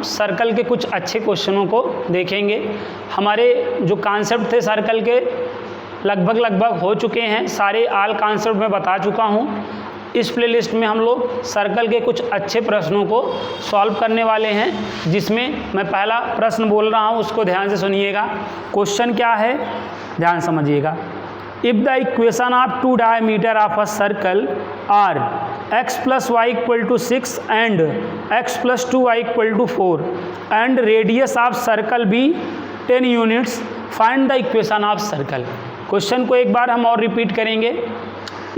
हम सर्कल के कुछ अच्छे क्वेश्चनों को देखेंगे। हमारे जो कॉन्सेप्ट थे सर्कल के लगभग हो चुके हैं, सारे आल कॉन्सेप्ट मैं बता चुका हूँ। इस प्लेलिस्ट में हम लोग सर्कल के कुछ अच्छे प्रश्नों को सॉल्व करने वाले हैं, जिसमें मैं पहला प्रश्न बोल रहा हूँ, उसको ध्यान से सुनिएगा। क्वेश्चन क्या है, ध्यान समझिएगा। If the equation of two diameter of a circle are x + y = 6 and x + 2y = 4 and radius of circle be 10 units, find the equation of circle। Question को एक बार हम और रिपीट करेंगे।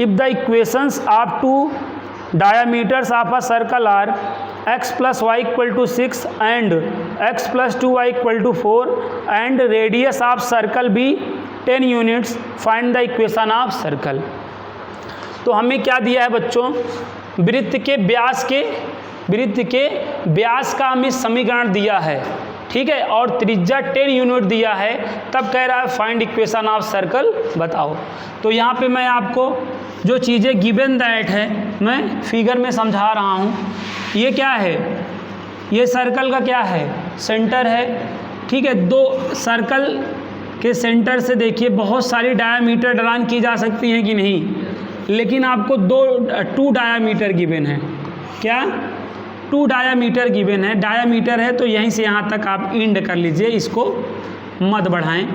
If the equations of two diameters of a circle are x + y = 6 and x + 2y = 4 and radius of circle be 10 units, find the equation of circle। तो हमें क्या दिया है बच्चों, वृत्त के व्यास का हमें समीकरण दिया है, ठीक है, और त्रिज्या 10 यूनिट दिया है। तब कह रहा है फाइंड इक्वेशन ऑफ सर्कल बताओ। तो यहाँ पे मैं आपको जो चीज़ें गिवन दैट है मैं फिगर में समझा रहा हूँ। ये क्या है, ये सर्कल का क्या है, सेंटर है, ठीक है। दो सर्कल के सेंटर से देखिए बहुत सारी डायामीटर ड्रान की जा सकती हैं कि नहीं, लेकिन आपको टू डायामीटर गिवन है। क्या, 2 डायामीटर गिवन है। डायामीटर है तो यहीं से यहाँ तक आप इंड कर लीजिए, इसको मत बढ़ाएं।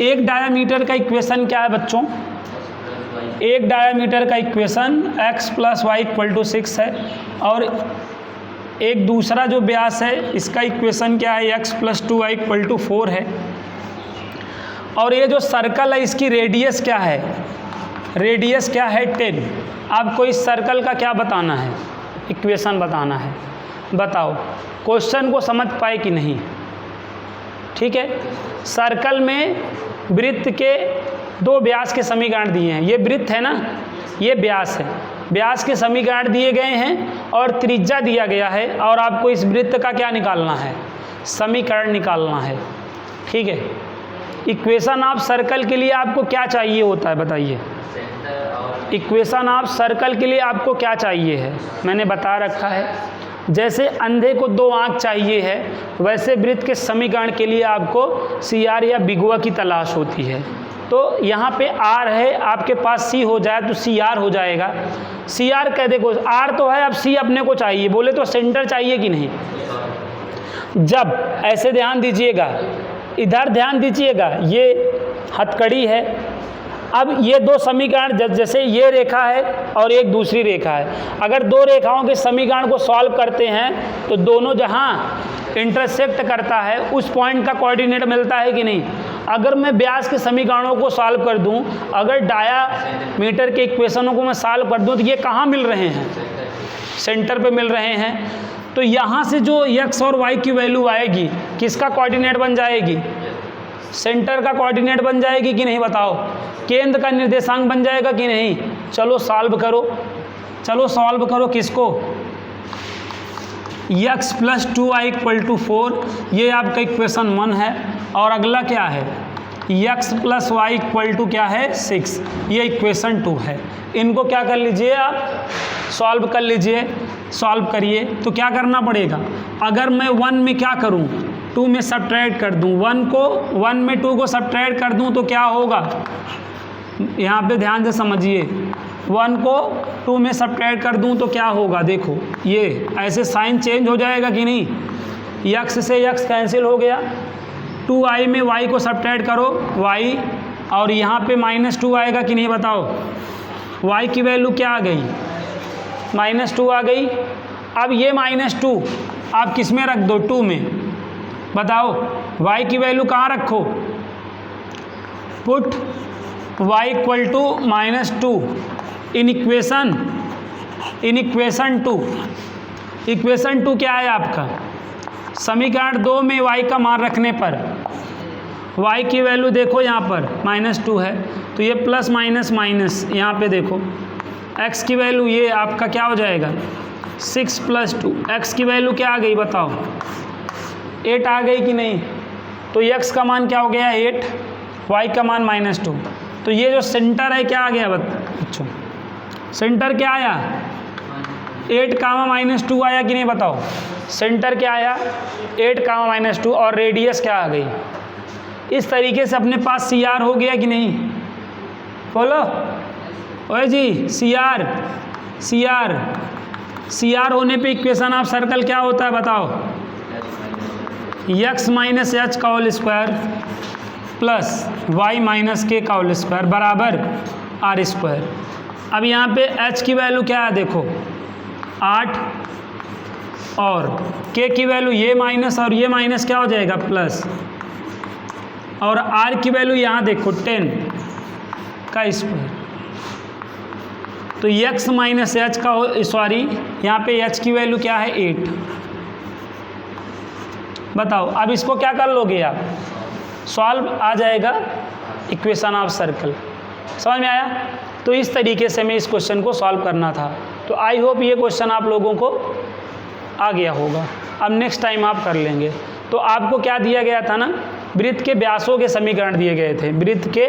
एक डायामीटर का इक्वेशन क्या है बच्चों, एक डायामीटर का इक्वेशन x + y = 6 है, और एक दूसरा जो व्यास है इसका इक्वेशन क्या है, x + 2y = 4 है। और ये जो सर्कल है इसकी रेडियस क्या है, रेडियस क्या है 10। आपको इस सर्कल का क्या बताना है, इक्वेशन बताना है। बताओ क्वेश्चन को समझ पाए कि नहीं, ठीक है। सर्कल में वृत्त के 2 व्यास के समीकरण दिए हैं। ये वृत्त है ना, ये व्यास है, व्यास के समीकरण दिए गए हैं और त्रिज्या दिया गया है, और आपको इस वृत्त का क्या निकालना है, समीकरण निकालना है, ठीक है। इक्वेशन ऑफ सर्कल के लिए आपको क्या चाहिए होता है बताइए, इक्वेशन ऑफ सर्कल के लिए आपको क्या चाहिए है, मैंने बता रखा है। जैसे अंधे को 2 आँख चाहिए है, वैसे वृत्त के समीकरण के लिए आपको CR या बिगुआ की तलाश होती है। तो यहाँ पे R है, आपके पास C हो जाए तो CR हो जाएगा। CR कह देखो, R तो है, अब C अपने को चाहिए, बोले तो सेंटर चाहिए कि नहीं। जब ऐसे ध्यान दीजिएगा, इधर ध्यान दीजिएगा, ये हथकड़ी है। अब ये 2 समीकरण, जैसे ये रेखा है और एक दूसरी रेखा है, अगर 2 रेखाओं के समीकरण को सॉल्व करते हैं तो दोनों जहाँ इंटरसेक्ट करता है उस पॉइंट का कोऑर्डिनेट मिलता है कि नहीं। अगर मैं व्यास के समीकरणों को सॉल्व कर दूं, अगर डायामीटर के इक्वेशनों को मैं सॉल्व कर दूं, तो ये कहाँ मिल रहे हैं, सेंटर पे मिल रहे हैं। तो यहाँ से जो x और y की वैल्यू आएगी, किसका कोऑर्डिनेट बन जाएगी, सेंटर का कोऑर्डिनेट बन जाएगी कि नहीं बताओ, केंद्र का निर्देशांक बन जाएगा कि नहीं। चलो सॉल्व करो, चलो सॉल्व करो किसको, x + 2y = 4, ये आपका इक्वेशन 1 है। और अगला क्या है, x + y = क्या है 6, ये इक्वेशन 2 है। इनको क्या कर लीजिए आप, सॉल्व कर लीजिए, सॉल्व करिए। तो क्या करना पड़ेगा, अगर मैं 1 में क्या करूं, 2 में सब्ट्रैक्ट कर दूं, 1 में 2 को सब्ट्रैक्ट कर दूं तो क्या होगा, यहाँ पे ध्यान से समझिए, 1 को 2 में सब्ट्रैक्ट कर दूं तो क्या होगा, देखो ये ऐसे साइन चेंज हो जाएगा कि नहीं, x से x कैंसिल हो गया, 2i में y को सब्ट्रैक्ट करो y, और यहाँ पे -2 आएगा कि नहीं बताओ। y की वैल्यू क्या आ गई, -2 आ गई। अब ये -2 आप किस में रख दो, 2 में, बताओ y की वैल्यू कहाँ रखो, put y = -2 in equation 2। Equation 2 क्या है आपका, समीकरण 2 में y का मान रखने पर y की वैल्यू देखो यहाँ पर -2 है, तो ये प्लस माइनस माइनस, यहाँ पे देखो x की वैल्यू ये आपका क्या हो जाएगा 6 + 2, x की वैल्यू क्या आ गई बताओ 8 आ गई कि नहीं। तो x का मान क्या हो गया 8, y का मान -2। तो ये जो सेंटर है क्या आ गया बच्चों, सेंटर क्या आया 8 कामा -2 आया कि नहीं बताओ। सेंटर क्या आया 8 कामा -2 और रेडियस क्या आ गई। इस तरीके से अपने पास CR हो गया कि नहीं, बोलो ओए जी। CR होने पे इक्वेशन ऑफ सर्कल क्या होता है बताओ। x माइनस एच का whole square plus y minus k का होल स्क्वायर बराबर r स्क्वायर। अब यहाँ पे h की वैल्यू क्या है देखो 8 और k की वैल्यू ये माइनस और ये माइनस क्या हो जाएगा प्लस, और r की वैल्यू यहाँ देखो 10 का स्क्वायर। तो x माइनस एच का सॉरी यहाँ पे h की वैल्यू क्या है 8। बताओ अब इसको क्या कर लोगे आप, सॉल्व आ जाएगा इक्वेशन ऑफ सर्कल। समझ में आया। तो इस तरीके से मैं इस क्वेश्चन को सॉल्व करना था। तो आई होप ये क्वेश्चन आप लोगों को आ गया होगा। अब नेक्स्ट टाइम आप कर लेंगे। तो आपको क्या दिया गया था ना, वृत्त के व्यासों के समीकरण दिए गए थे। वृत्त के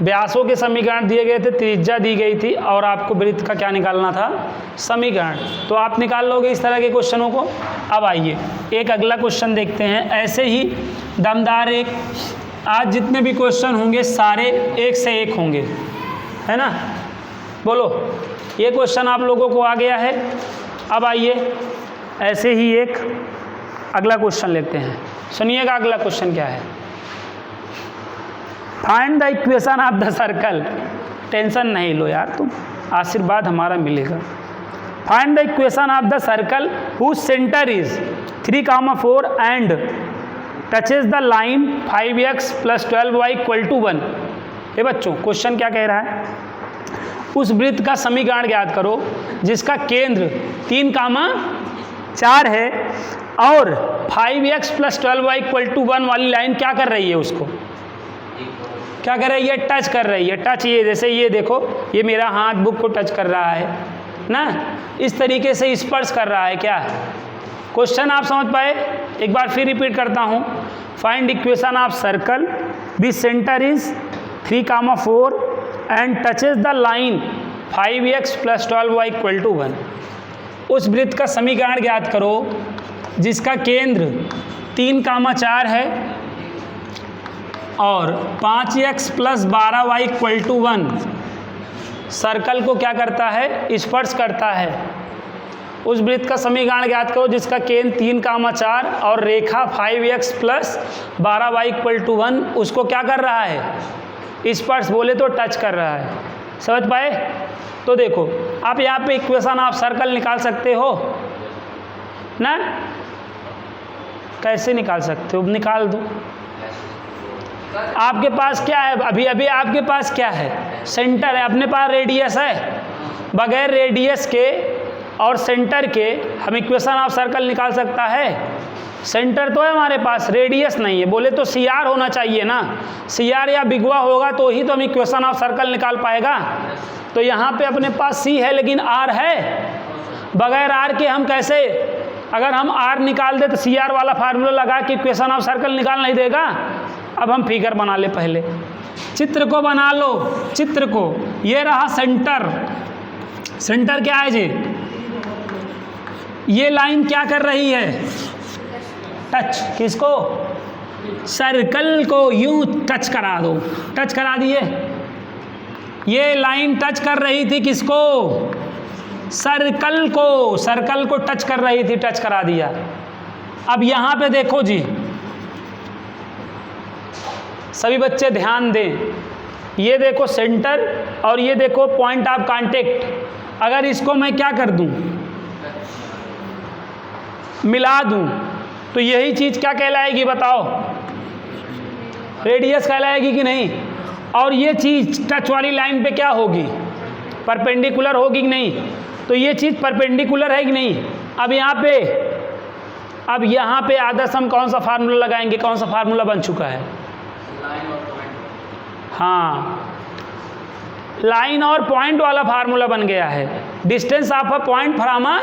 व्यासों के समीकरण दिए गए थे, त्रिज्या दी गई थी और आपको वृत्त का क्या निकालना था समीकरण। तो आप निकाल लोगे इस तरह के क्वेश्चनों को। अब आइए एक अगला क्वेश्चन देखते हैं। ऐसे ही दमदार एक, आज जितने भी क्वेश्चन होंगे सारे एक से एक होंगे, है ना। बोलो ये क्वेश्चन आप लोगों को आ गया है। अब आइए ऐसे ही एक अगला क्वेश्चन लेते हैं। सुनिएगा अगला क्वेश्चन क्या है। Find the equation of the circle. Tension नहीं लो यार तुम, आशीर्वाद हमारा मिलेगा। Find the equation of the circle whose centre is 3,4 and touches the line 5x + 12y = 1। ये बच्चों क्वेश्चन क्या कह रहा है, उस वृत्त का समीकरण ज्ञात करो जिसका केंद्र 3,4 है और 5x + 12y = 1 वाली लाइन क्या कर रही है, उसको क्या कर रही है, टच कर रही है। टच ये जैसे ये देखो, ये मेरा हाथ बुक को टच कर रहा है ना, इस तरीके से स्पर्श कर रहा है। क्या क्वेश्चन आप समझ पाए। एक बार फिर रिपीट करता हूँ। Find equation of circle which centre is 3,4 and touches the line 5x + 12y = 1। उस वृत्त का समीकरण ज्ञात करो जिसका केंद्र 3,4 है और 5x + 12y = 1 सर्कल को क्या करता है, स्पर्श करता है। उस वृत्त का समीकरण ज्ञात करो जिसका केंद्र 3,4 और रेखा 5x + 12y = 1 उसको क्या कर रहा है, स्पर्श बोले तो टच कर रहा है। समझ पाए। तो देखो आप यहाँ पे इक्वेशन ऑफ सर्कल निकाल सकते हो ना, कैसे निकाल सकते हो, निकाल दो। आपके पास क्या है, अभी अभी आपके पास क्या है, सेंटर है, अपने पास रेडियस है। बगैर रेडियस के और सेंटर के हम इक्वेशन ऑफ सर्कल निकाल सकता है। सेंटर तो है हमारे पास, रेडियस नहीं है। बोले तो CR होना चाहिए ना, CR या बिगवा होगा तो ही तो हम इक्वेशन ऑफ सर्कल निकाल पाएगा। तो यहाँ पे अपने पास C है लेकिन R है। बगैर R के हम कैसे, अगर हम R निकाल दे तो CR वाला फार्मूला लगा के इक्वेशन ऑफ सर्कल निकाल नहीं देगा। अब हम फिगर बना ले, पहले चित्र को बना लो। चित्र को, ये रहा सेंटर। सेंटर क्या है जी, ये लाइन क्या कर रही है, टच। किसको, सर्कल को यूं टच करा दो, टच करा दिए। ये लाइन टच कर रही थी किसको, सर्कल को, सर्कल को टच कर रही थी, टच करा दिया। अब यहाँ पे देखो जी, सभी बच्चे ध्यान दें, ये देखो सेंटर और ये देखो पॉइंट ऑफ कांटेक्ट। अगर इसको मैं क्या कर दूं, मिला दूं, तो यही चीज़ क्या कहलाएगी बताओ, रेडियस कहलाएगी कि नहीं। और ये चीज़ टच वाली लाइन पे क्या होगी, परपेंडिकुलर होगी कि नहीं। तो ये चीज़ परपेंडिकुलर है कि नहीं। अब यहाँ पे आदर्श हम कौन सा फार्मूला लगाएंगे, कौन सा फार्मूला बन चुका है, हाँ, लाइन और पॉइंट वाला फार्मूला बन गया है। Distance of a point from a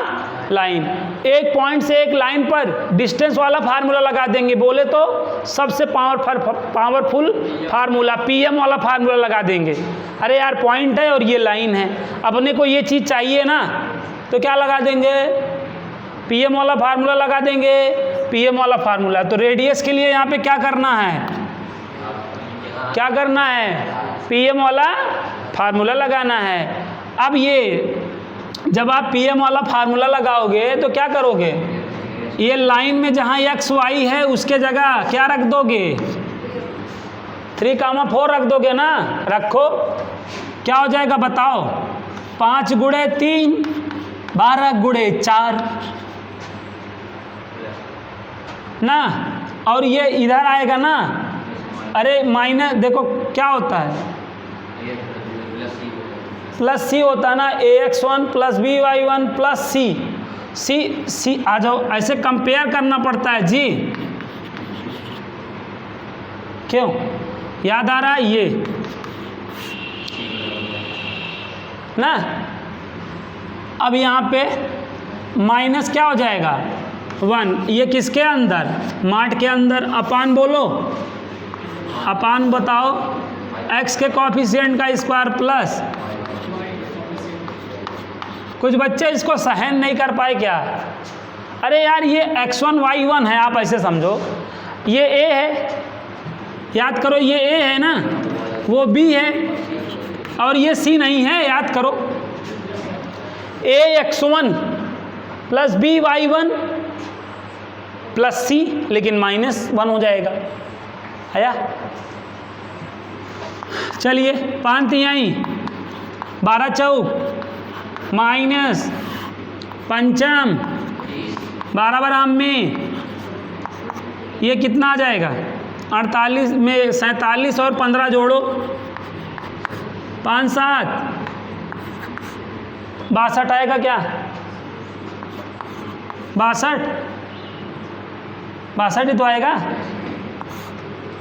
line, एक पॉइंट से एक लाइन पर डिस्टेंस वाला फार्मूला लगा देंगे। बोले तो सबसे पावरफुल फार्मूला PM वाला फार्मूला लगा देंगे। अरे यार पॉइंट है और ये लाइन है, अपने को ये चीज़ चाहिए ना, तो क्या लगा देंगे, पीएम वाला फार्मूला लगा देंगे, पीएम वाला फार्मूला। तो रेडियस के लिए यहाँ पे क्या करना है, क्या करना है, पीएम वाला फार्मूला लगाना है। अब ये जब आप पीएम वाला फार्मूला लगाओगे तो क्या करोगे, ये लाइन में जहाँ एक्स वाई है उसके जगह क्या रख दोगे, 3,4 रख दोगे ना, रखो। क्या हो जाएगा बताओ, 5 गुणे 3 12 गुणे 4 ना, और ये इधर आएगा ना, अरे माइनस, देखो क्या होता है, प्लस सी होता है ना, ax1 प्लस by1 प्लस सी आ जाओ, ऐसे कंपेयर करना पड़ता है जी। क्यों याद आ रहा है ये ना। अब यहाँ पे माइनस क्या हो जाएगा 1, ये किसके अंदर, मार्ट के अंदर, अपान बोलो, अपान बताओ, x के कॉफिशिएंट का स्क्वायर प्लस, कुछ बच्चे इसको सहन नहीं कर पाए क्या, अरे यार ये x1 y1 है, आप ऐसे समझो, ये a है, याद करो ये a है ना, वो b है, और ये c नहीं है, याद करो, ax1 plus by1 plus c, लेकिन -1 हो जाएगा, आया। चलिए 5 तिहाई 12 चौक माइनस पंचम 12 बराम में, ये कितना आ जाएगा, 48 में 47 और 15 जोड़ो, 5 7 62 आएगा क्या, 62 ही तो आएगा।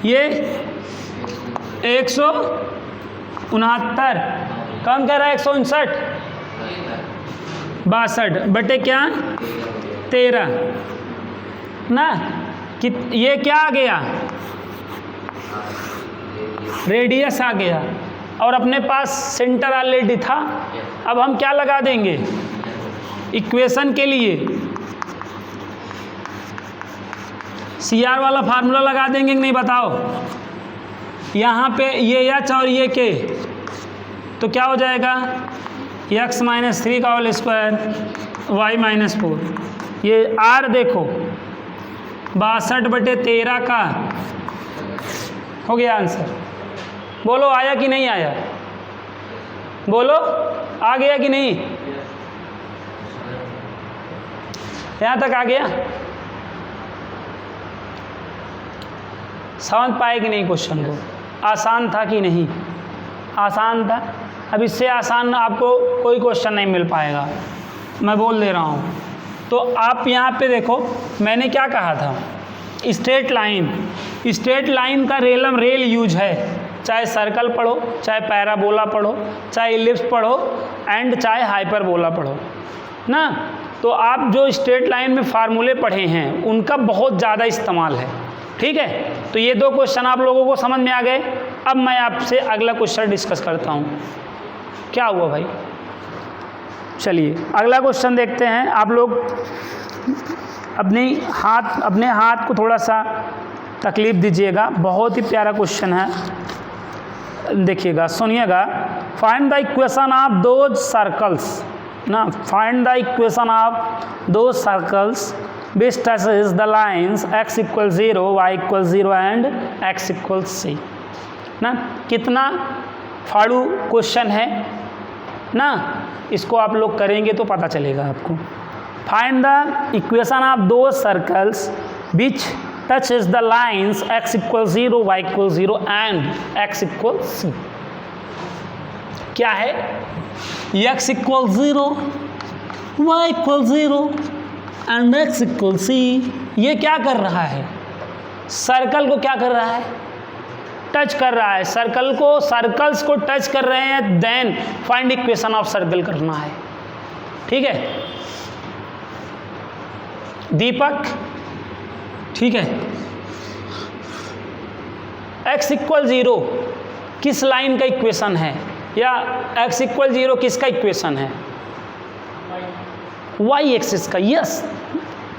ये 169, कम कह रहा है 159, 62 बटे क्या 13 ना, कि ये क्या आ गया, रेडियस आ गया, और अपने पास सेंटर ऑलरेडी था। अब हम क्या लगा देंगे, इक्वेशन के लिए CR वाला फार्मूला लगा देंगे कि नहीं बताओ। यहाँ पे ये एच और ये के, तो क्या हो जाएगा, x माइनस 3 का होल स्क्वायर, y माइनस 4, ये r देखो 62 बटे 13 का हो गया आंसर। बोलो आया कि नहीं आया, बोलो आ गया कि नहीं, यहाँ तक आ गया, समझ पाए कि नहीं क्वेश्चन को, आसान था कि नहीं, आसान था। अब इससे आसान आपको कोई क्वेश्चन नहीं मिल पाएगा, मैं बोल दे रहा हूँ। तो आप यहाँ पे देखो, मैंने क्या कहा था, स्ट्रेट लाइन, स्ट्रेट लाइन का रेल यूज है, चाहे सर्कल पढ़ो, चाहे पैराबोला पढ़ो, चाहे इलिप्स पढ़ो, एंड चाहे हाइपरबोला पढ़ो ना। तो आप जो स्ट्रेट लाइन में फार्मूले पढ़े हैं उनका बहुत ज़्यादा इस्तेमाल है, ठीक है। तो ये 2 क्वेश्चन आप लोगों को समझ में आ गए। अब मैं आपसे अगला क्वेश्चन डिस्कस करता हूँ। क्या हुआ भाई, चलिए अगला क्वेश्चन देखते हैं। आप लोग अपने हाथ को थोड़ा सा तकलीफ दीजिएगा, बहुत ही प्यारा क्वेश्चन है, देखिएगा सुनिएगा। Find the equation of those circles ना, find the equation of those circles which touches the lines x equals 0, y equals 0 and x equals c ना। कितना फाड़ू क्वेश्चन है ना, इसको आप लोग करेंगे तो पता चलेगा आपको। फाइंड द इक्वेशन ऑफ दो circles which touches the lines x equals 0, y equals 0 and x equals c। क्या है, x equals 0, y equals 0 and x equals c। ये क्या कर रहा है, सर्कल को क्या कर रहा है, टच कर रहा है, सर्कल को, सर्कल्स को टच कर रहे हैं। Then find equation of circle करना है, ठीक है दीपक, ठीक है। x इक्वल 0 किस लाइन का इक्वेशन है, या x इक्वल 0 किसका इक्वेशन है, वाई एक्सिस का। यस,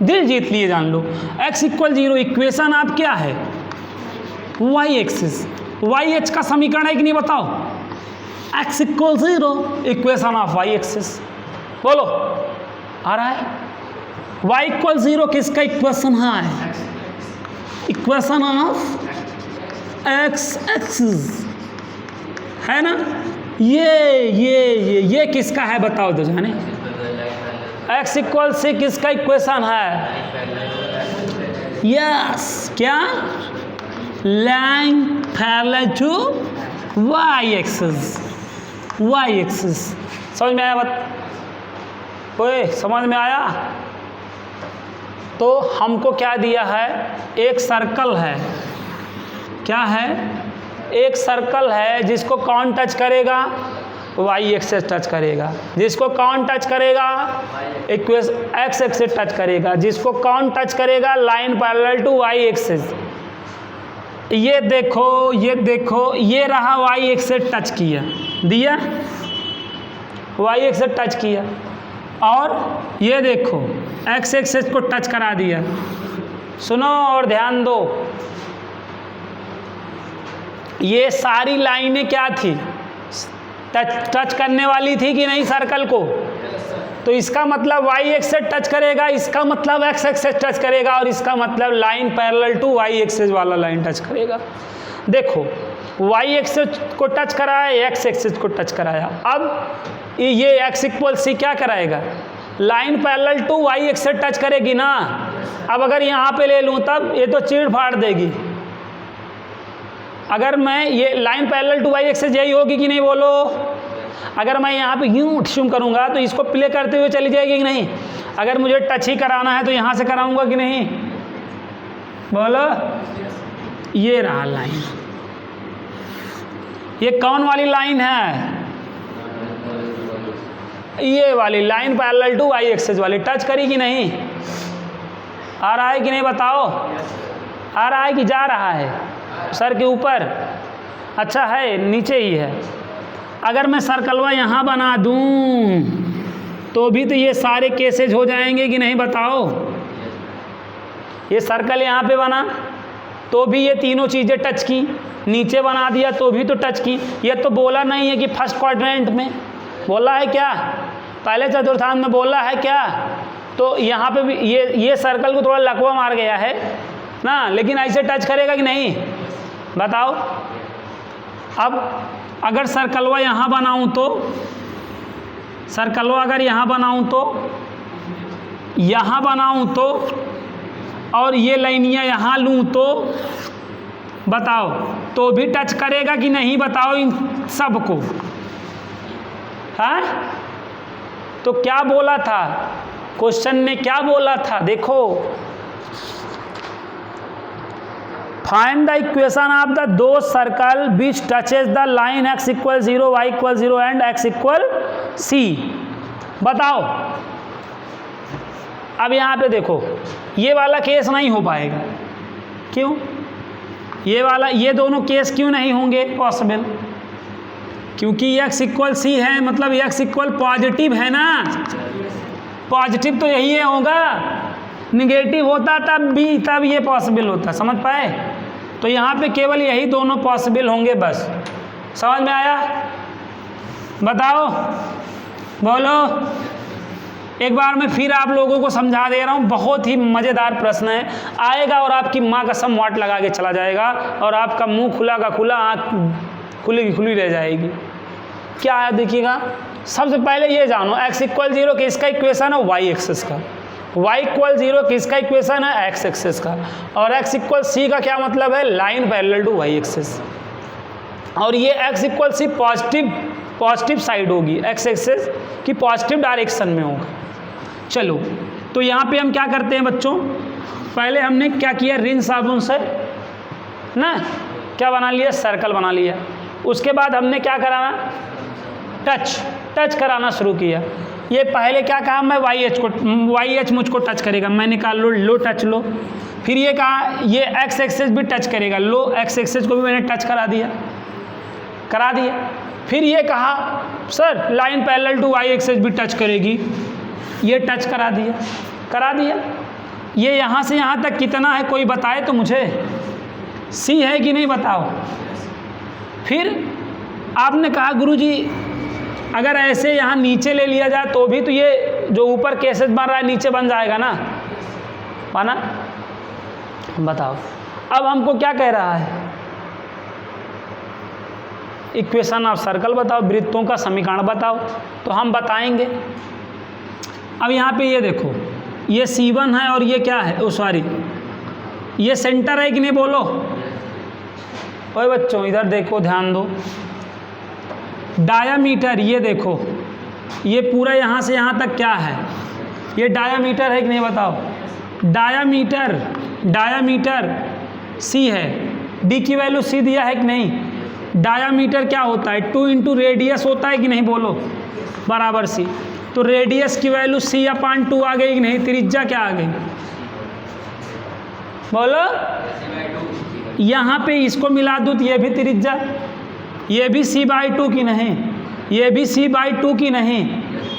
दिल जीत लिए, जान लो। x इक्वल 0 इक्वेशन आप क्या है, वाई एक्सिस। वाई एच का समीकरण है कि नहीं बताओ, x equal 0 equation of y axis. बोलो, आ रहा है? y इक्वल 0 किसका इक्वेशन है, इक्वेशन ऑफ x एक्सिस, है ना? ये किसका है बताओ तो जाने। x इक्वल से किसका इक्वेशन है, यस, क्या, line parallel to y axis. Y axis समझ में आया? ओए, समझ में आया? तो हमको क्या दिया है, एक सर्कल है, क्या है, एक सर्कल है जिसको कौन टच करेगा, वाई एक्सिस टच करेगा। जिसको कौन टच करेगा, एक्स एक्सिस टच करेगा। जिसको कौन टच करेगा, line parallel to y axis. ये देखो, ये देखो, ये रहा वाई एक्सिस टच किया, दिया, वाई एक्सिस टच किया, और ये देखो एक्स एक्सिस को टच करा दिया। सुनो और ध्यान दो, ये सारी लाइनें क्या थी, टच करने वाली थी कि नहीं सर्कल को? तो इसका मतलब वाई एक्सिस टच करेगा, इसका मतलब एक्स एक्सिस टच करेगा, और इसका मतलब line parallel to y axis वाला लाइन टच करेगा। देखो, वाई एक्सिस को टच कराया, एक्स एक्सिस को टच कराया। अब ये एक्स इक्वल सी क्या कराएगा, line parallel to y axis touch करेगी ना। अब अगर यहाँ पे ले लूँ तब ये तो चीड़ फाड़ देगी। अगर मैं ये line parallel to y axis यही होगी कि नहीं, बोलो? अगर मैं यहाँ पे यूँ शुम करूँगा तो इसको प्ले करते हुए चली जाएगी कि नहीं? अगर मुझे टच ही कराना है तो यहाँ से कराऊँगा कि नहीं, बोलो? ये रहा लाइन, ये कौन वाली लाइन है, ये वाली line parallel to y axis वाली। टच करी कि नहीं? आ रहा है कि नहीं बताओ? आ रहा है कि जा रहा है सर के ऊपर? अच्छा है, नीचे ही है। अगर मैं सर्कलवा यहाँ बना दूँ तो भी तो ये सारे केसेज हो जाएंगे कि नहीं बताओ? ये सर्कल यहाँ पे बना तो भी ये तीनों चीज़ें टच की, नीचे बना दिया तो भी तो टच की। ये तो बोला नहीं है कि फर्स्ट क्वाड्रेंट में, बोला है क्या? पहले चतुर्थांश में बोला है क्या? तो यहाँ पे भी ये सर्कल को थोड़ा लकवा मार गया है ना, लेकिन ऐसे टच करेगा कि नहीं बताओ? अब अगर सर्कलवा यहाँ बनाऊँ तो, सर्कलवा अगर यहाँ बनाऊँ तो, यहाँ बनाऊँ तो, और ये लाइनियाँ यहाँ लूँ तो बताओ, तो भी टच करेगा कि नहीं बताओ इन सब को? हाँ, तो क्या बोला था क्वेश्चन ने, क्या बोला था? देखो, find the equation of the दो circle which touches the line x equal 0 y equal 0 and x equal c। बताओ। अब यहाँ पे देखो, ये वाला केस नहीं हो पाएगा। क्यों? ये दोनों केस क्यों नहीं होंगे पॉसिबल? क्योंकि x इक्वल सी है, मतलब x इक्वल पॉजिटिव है ना। पॉजिटिव तो यही है होगा, निगेटिव होता तब ये पॉसिबल होता। समझ पाए? तो यहाँ पे केवल यही दोनों पॉसिबल होंगे बस। समझ में आया? बताओ, बोलो। एक बार मैं फिर आप लोगों को समझा दे रहा हूँ, बहुत ही मज़ेदार प्रश्न है, आएगा और आपकी माँ का सम वाट लगा के चला जाएगा और आपका मुंह खुला का खुला, आँख खुली की खुली रह जाएगी। क्या है देखिएगा। सबसे पहले ये जानो, x इक्वल 0 किसका इक्वेशन है? y एक्सिस का। y इक्वल 0 किसका इक्वेशन है? x एक्सिस का। और x इक्वल c का क्या मतलब है? Line parallel to y axis. और ये x equal c positive side होगी, x एक्सिस की पॉजिटिव डायरेक्शन में होगा। चलो, तो यहाँ पे हम क्या करते हैं बच्चों, पहले हमने क्या किया, रिन साबुन से ना क्या बना लिया, सर्कल बना लिया। उसके बाद हमने क्या कराना, टच कराना शुरू किया। ये पहले क्या कहा, मैं वाई एच मुझको टच करेगा, मैंने कहा लो टच लो। फिर ये कहा ये एक्स एक्सिस भी टच करेगा, लो एक्स एक्सिस को भी मैंने टच करा दिया। फिर ये कहा sir line parallel to y axis भी टच करेगी, ये टच करा दिया। ये यहाँ से यहाँ तक कितना है कोई बताए तो मुझे, सी है कि नहीं बताओ। फिर आपने कहा गुरुजी अगर ऐसे यहाँ नीचे ले लिया जाए तो भी तो ये जो ऊपर केसेस बन रहा है नीचे बन जाएगा ना, माना? बताओ अब हमको क्या कह रहा है, इक्वेशन ऑफ सर्कल बताओ, वृत्तों का समीकरण बताओ। तो हम बताएंगे। अब यहाँ पे ये देखो, ये C1 है और ये क्या है, सॉरी ये सेंटर है कि नहीं बोलो। ओए बच्चों इधर देखो, ध्यान दो। डायामीटर ये देखो, ये पूरा यहाँ से यहाँ तक क्या है, ये डायामीटर है कि नहीं बताओ। डायामीटर C है, D की वैल्यू C दिया है कि नहीं। डायामीटर क्या होता है, 2 इंटू रेडियस होता है कि नहीं बोलो, बराबर C। तो रेडियस की वैल्यू C/2 आ गई कि नहीं, त्रिज्या क्या आ गई बोलो। यहाँ पे इसको मिला दूँ तो ये भी त्रिज्या, ये भी C/2 की नहीं, ये भी C/2 की नहीं,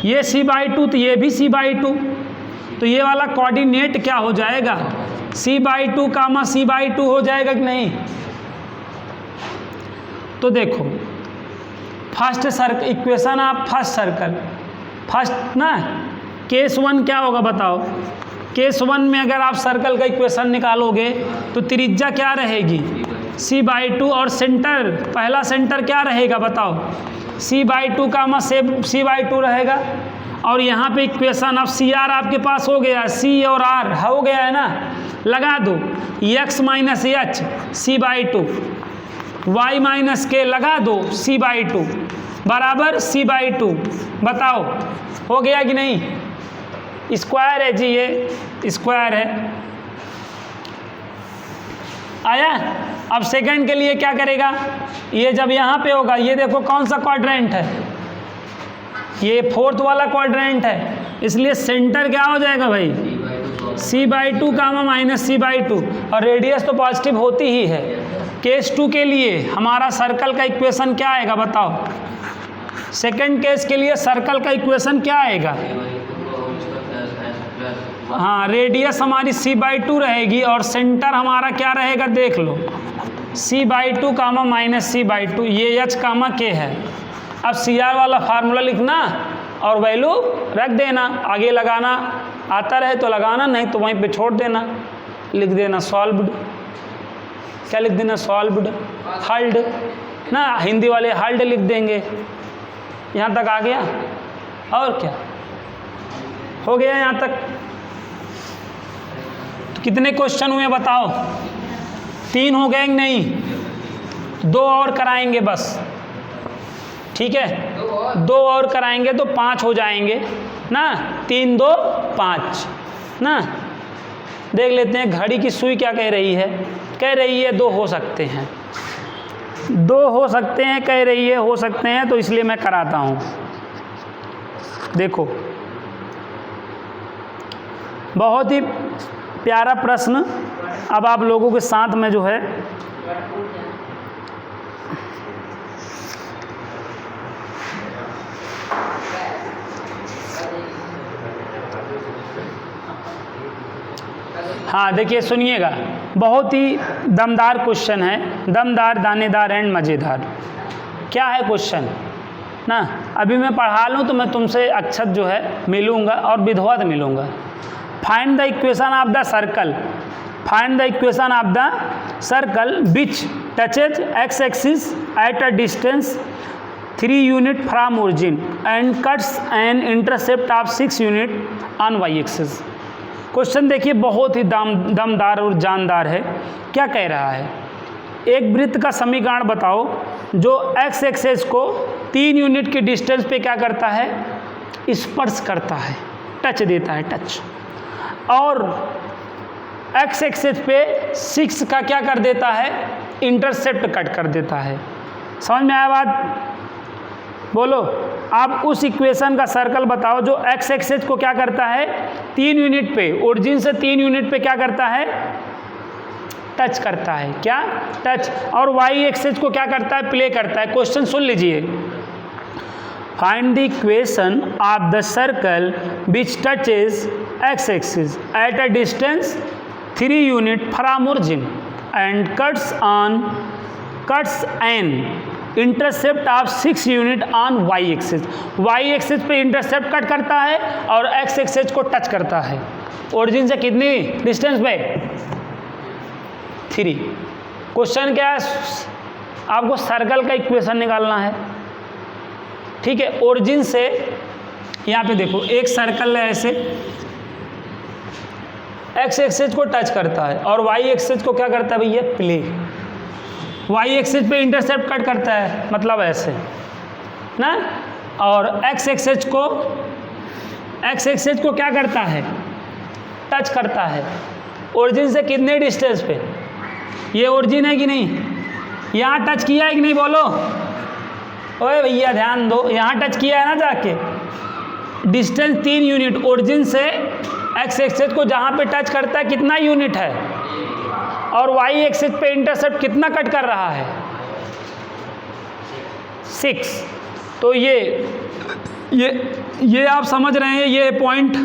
ये C/2 तो ये भी C/2। तो ये वाला कोऑर्डिनेट क्या हो जाएगा, C/2 कामा C/2 हो जाएगा कि नहीं। तो देखो first circle, equation of first circle, first ना केस 1 क्या होगा बताओ। केस 1 में अगर आप सर्कल का इक्वेशन निकालोगे तो त्रिज्या क्या रहेगी C/2 और सेंटर, पहला सेंटर क्या रहेगा बताओ, C/2 कामा C/2 रहेगा। और यहाँ पे इक्वेशन ऑफ CR आपके पास हो गया, C और R हो गया है ना, लगा दो x minus H C/2, y minus के लगा दो C/2 बराबर C/2। बताओ हो गया कि नहीं। स्क्वायर है जी, ये स्क्वायर है, आया। अब सेकंड के लिए क्या करेगा, ये जब यहाँ पे होगा, ये देखो कौन सा क्वाड्रेंट है, ये फोर्थ वाला क्वाड्रेंट है, इसलिए सेंटर क्या हो जाएगा भाई C/2 कामा माइनस C/2, और रेडियस तो पॉजिटिव होती ही है। केस 2 के लिए हमारा सर्कल का इक्वेशन क्या आएगा बताओ। सेकंड केस के लिए सर्कल का इक्वेशन क्या आएगा, हाँ रेडियस हमारी C/2 रहेगी और सेंटर हमारा क्या रहेगा देख लो, C/2 कामा माइनस C/2, ये H कामा K है। अब CR वाला फार्मूला लिखना और वैल्यू रख देना, आगे लगाना आता रहे तो लगाना, नहीं तो वहीं पे छोड़ देना, लिख देना सॉल्व्ड। क्या लिख देना, सॉल्व्ड, हल्ड ना, हिंदी वाले हल्ड लिख देंगे। यहाँ तक आ गया, और क्या हो गया यहाँ तक। तो कितने क्वेश्चन हुए बताओ, 3 हो गए नहीं, 2 और कराएंगे बस, ठीक है 2 और कराएंगे तो 5 हो जाएंगे ना, 3 2 5 ना। देख लेते हैं घड़ी की सुई क्या कह रही है, कह रही है 2 हो सकते हैं, 2 हो सकते हैं कह रही है, हो सकते हैं, तो इसलिए मैं कराता हूँ। देखो बहुत ही प्यारा प्रश्न अब आप लोगों के साथ में जो है हाँ देखिए सुनिएगा, बहुत ही दमदार क्वेश्चन है, दमदार दानेदार एंड मज़ेदार। क्या है क्वेश्चन ना, अभी मैं पढ़ा लूँ तो मैं तुमसे अक्षत जो है मिलूँगा और विधवत मिलूँगा। Find the equation of the circle, find the equation of the circle which touches x axis at a distance 3 unit from origin and cuts an intercept of 6 unit on y axis. Question देखिए बहुत ही दमदार और जानदार है। क्या कह रहा है, एक वृत्त का समीकरण बताओ जो एक्स एक्सिस को 3 यूनिट की डिस्टेंस पे क्या करता है, स्पर्श करता है, टच देता है, टच, और एक्स एक्सिस पे 6 का क्या कर देता है, इंटरसेप्ट कट कर देता है। समझ में आया बात, बोलो। आप उस इक्वेशन का सर्कल बताओ जो एक्स एक्सिस को क्या करता है, 3 यूनिट पे, ओरिजिन से 3 यूनिट पे क्या करता है, टच करता है, क्या टच, और वाई एक्सिस को क्या करता है, प्ले करता है। क्वेश्चन सुन लीजिए, find the equation of the circle which touches x axis at a distance 3 unit from origin and cuts an intercept of 6 unit on y axis. Y axis पे intercept cut करता है और x axis को touch करता है। Origin से कितनी distance पे? 3। क्वेश्चन क्या है? आपको सर्कल का इक्वेशन निकालना है, ठीक है। ओरिजिन से यहाँ पे देखो एक सर्कल है, ऐसे एक्स एक्सिस को टच करता है और वाई एक्सिस को क्या करता है भैया? प्ले। वाई एक्सिस पे इंटरसेप्ट कट करता है, मतलब ऐसे ना, और एक्स एक्सिस को क्या करता है? टच करता है। ओरिजिन से कितने डिस्टेंस पे? ये ओरिजिन है कि नहीं? यहाँ टच किया है कि नहीं बोलो? ओए भैया ध्यान दो, यहाँ टच किया है ना जाके। डिस्टेंस 3 यूनिट ओरिजिन से एक्स एक्सिस को जहाँ पे टच करता है कितना यूनिट है, और वाई एक्सिस पे इंटरसेप्ट कितना कट कर रहा है? 6। तो ये आप समझ रहे हैं, ये पॉइंट,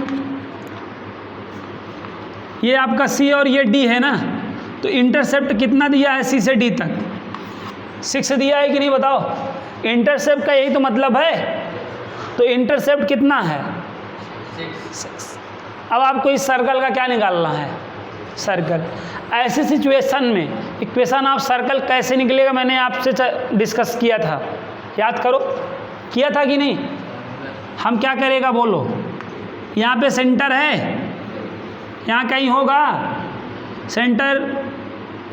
ये आपका सी और ये डी है ना, तो इंटरसेप्ट कितना दिया है सी से डी तक? 6 दिया है कि नहीं बताओ? इंटरसेप्ट का यही तो मतलब है। तो इंटरसेप्ट कितना है? 6। अब आपको इस सर्कल का क्या निकालना है? सर्कल। ऐसी सिचुएशन में इक्वेशन ऑफ सर्कल कैसे निकलेगा, मैंने आपसे डिस्कस किया था, याद करो, किया था कि नहीं? हम क्या करेगा बोलो? यहाँ पे सेंटर है, यहाँ कहीं होगा सेंटर,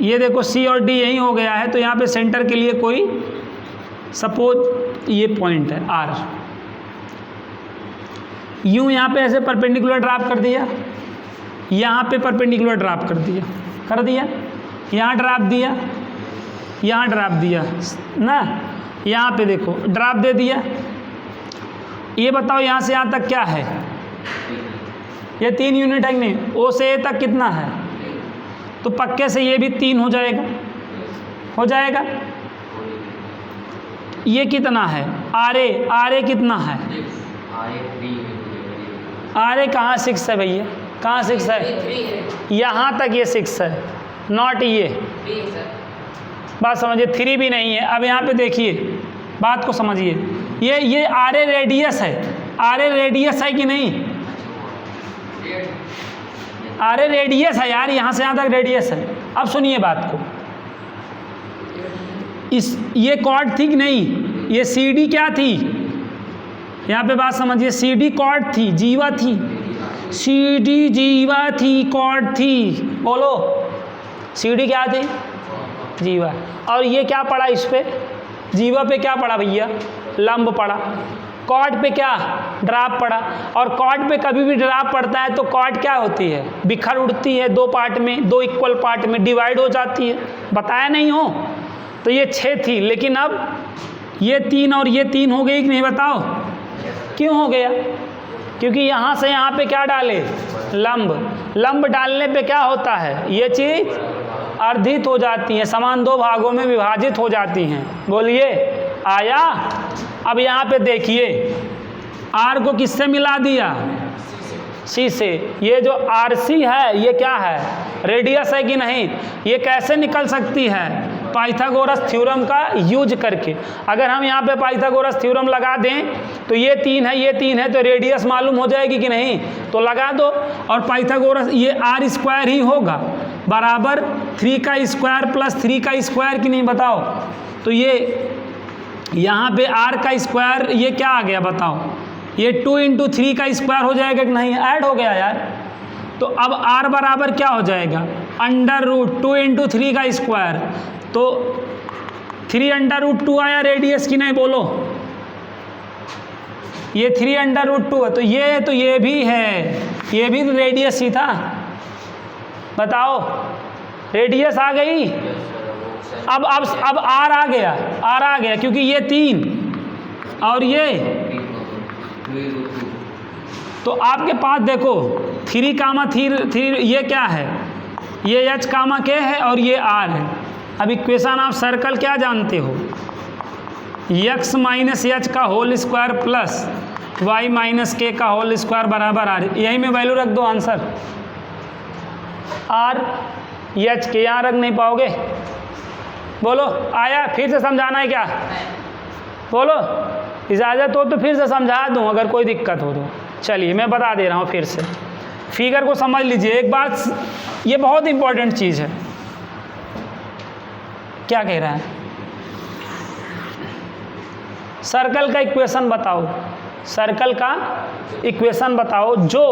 ये देखो सी और डी यहीं हो गया है, तो यहाँ पे सेंटर के लिए कोई सपोज ये पॉइंट है आर, यूँ यहाँ पे ऐसे परपेंडिकुलर ड्रॉप कर दिया, यहाँ पे परपेंडिकुलर ड्रॉप कर दिया, यहाँ ड्रॉप दिया, यहाँ ड्रॉप दिया ना, यहाँ पे देखो ड्रॉप दे दिया। ये बताओ यहाँ से यहाँ तक क्या है? ये 3 यूनिट है कि नहीं? ओ से ए तक कितना है? तो पक्के से ये भी 3 हो जाएगा। ये कितना है? आर ए कितना है? आर ए कहाँ 6 है भैया? कहाँ 6 है? यहाँ तक ये 6 है, नॉट ये। बात समझिए, 3 भी नहीं है। अब यहाँ पे देखिए, बात को समझिए, ये आर ए रेडियस है, आर ए रेडियस है कि नहीं? आर ए रेडियस है यार, यहाँ से यहाँ तक रेडियस है। अब सुनिए बात को, ये कॉर्ड थी कि नहीं? ये सी डी क्या थी? यहाँ पे बात समझिए, सी डी कॉर्ड थी, जीवा थी, सी डी जीवा थी, कॉर्ड थी, बोलो सी डी क्या थी? जीवा। और ये क्या पड़ा इस पे? जीवा पे क्या पड़ा भैया? लंब पड़ा। कॉर्ड पे क्या? ड्रॉप पड़ा। और कॉर्ड पे कभी भी ड्रॉप पड़ता है तो कॉर्ड क्या होती है? बिखर उड़ती है, 2 पार्ट में, 2 इक्वल पार्ट में डिवाइड हो जाती है, बताया नहीं हो? तो ये 6 थी, लेकिन अब ये 3 और ये 3 हो गई कि नहीं बताओ? क्यों हो गया? क्योंकि यहाँ से यहाँ पे क्या डाले? लंब डालने पे क्या होता है? ये चीज़ अर्धित हो जाती हैं, समान 2 भागों में विभाजित हो जाती हैं। बोलिए आया? अब यहाँ पे देखिए, आर को किससे मिला दिया? सी से। ये जो आर सी है ये क्या है? रेडियस है कि नहीं? ये कैसे निकल सकती है? पाइथागोरस थ्योरम का यूज करके। अगर हम यहाँ पे पाइथागोरस थ्योरम लगा दें तो ये 3 है, ये 3 है, तो रेडियस मालूम हो जाएगी कि नहीं? तो लगा दो। और पाइथागोरस ये आर स्क्वायर ही होगा, बराबर 3 का स्क्वायर प्लस 3 का स्क्वायर कि नहीं बताओ? तो ये यहाँ पे आर का स्क्वायर ये क्या आ गया बताओ? ये 2 × 3 का स्क्वायर हो जाएगा कि नहीं? ऐड हो गया यार। तो अब आर बराबर क्या हो जाएगा? √2 × 3 का स्क्वायर, तो 3 √2 आया रेडियस की नहीं? बोलो, ये 3 √2 है, तो ये भी है, ये भी रेडियस ही था। बताओ, रेडियस आ गई। अब आर आ गया, क्योंकि ये 3 और ये, तो आपके पास देखो 3, ये क्या है? ये H, K है और ये R है। अब इक्वेशन ऑफ सर्कल क्या जानते हो? x माइनस एच का whole square plus y minus k का होल स्क्वायर बराबर आर, यही में वैल्यू रख दो आंसर। आर एच के यहाँ रख नहीं पाओगे, बोलो आया? फिर से समझाना है क्या? बोलो, इजाज़त हो तो फिर से समझा दूँ अगर कोई दिक्कत हो तो। चलिए मैं बता दे रहा हूँ फिर से, फिगर को समझ लीजिए एक बात, ये बहुत इंपॉर्टेंट चीज़ है। क्या कह रहा है? सर्कल का इक्वेशन बताओ, सर्कल का इक्वेशन बताओ जो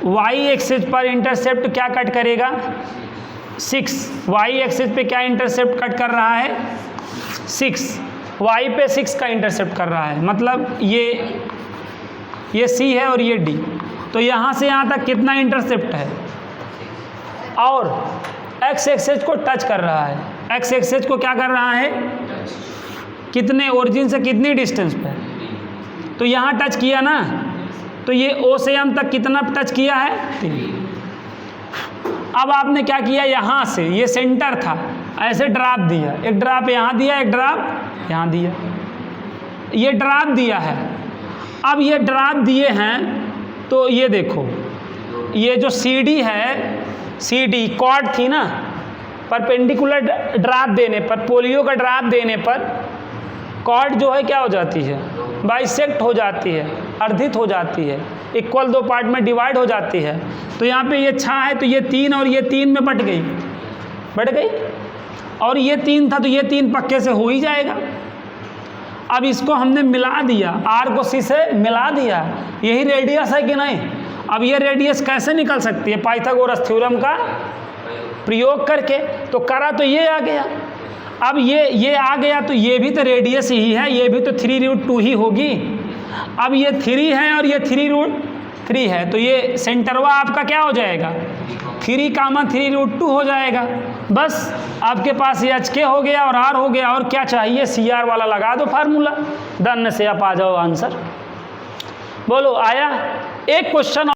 y एक्सिस पर इंटरसेप्ट क्या कट करेगा? 6। y एक्सिस पे क्या इंटरसेप्ट कट कर रहा है? 6। y पे 6 का इंटरसेप्ट कर रहा है, मतलब ये c है और ये d, तो यहाँ से यहाँ तक कितना इंटरसेप्ट है? और x एक्सिस को टच कर रहा है, x एक्सिस को क्या कर रहा है? कितने ओरिजिन से कितनी डिस्टेंस पे? तो यहाँ टच किया ना, तो ये O से M तक कितना टच किया है? 3। अब आपने क्या किया, यहाँ से ये सेंटर था, ऐसे ड्रॉप दिया, एक ड्रॉप यहाँ दिया, एक ड्रॉप यहाँ दिया, ये ड्रॉप दिया है। अब ये ड्रॉप दिए हैं तो ये देखो, ये जो CD है, CD कॉर्ड थी ना, परपेंडिकुलर ड्रॉप देने पर, पोलियो का ड्रॉप देने पर कॉर्ड जो है क्या हो जाती है? बाइसेक्ट हो जाती है, अर्धित हो जाती है, इक्वल 2 पार्ट में डिवाइड हो जाती है। तो यहाँ पे ये 6 है तो ये 3 और ये 3 में बट गई, और ये 3 था तो ये 3 पक्के से हो ही जाएगा। अब इसको हमने मिला दिया, R को C से मिला दिया, यही रेडियस है कि नहीं? अब ये रेडियस कैसे निकल सकती है? पाइथागोरस थ्योरम का प्रयोग करके। तो करा तो ये आ गया, अब ये आ गया तो ये भी तो रेडियस ही है, ये भी तो 3√2 ही होगी। अब ये 3 है और ये 3√3 है, तो ये सेंटरवा आपका क्या हो जाएगा? 3, 3√2 हो जाएगा। बस आपके पास ये HK हो गया और R हो गया, और क्या चाहिए? CR वाला लगा दो फार्मूला, डन से आप आ जाओ आंसर। बोलो आया? एक क्वेश्चन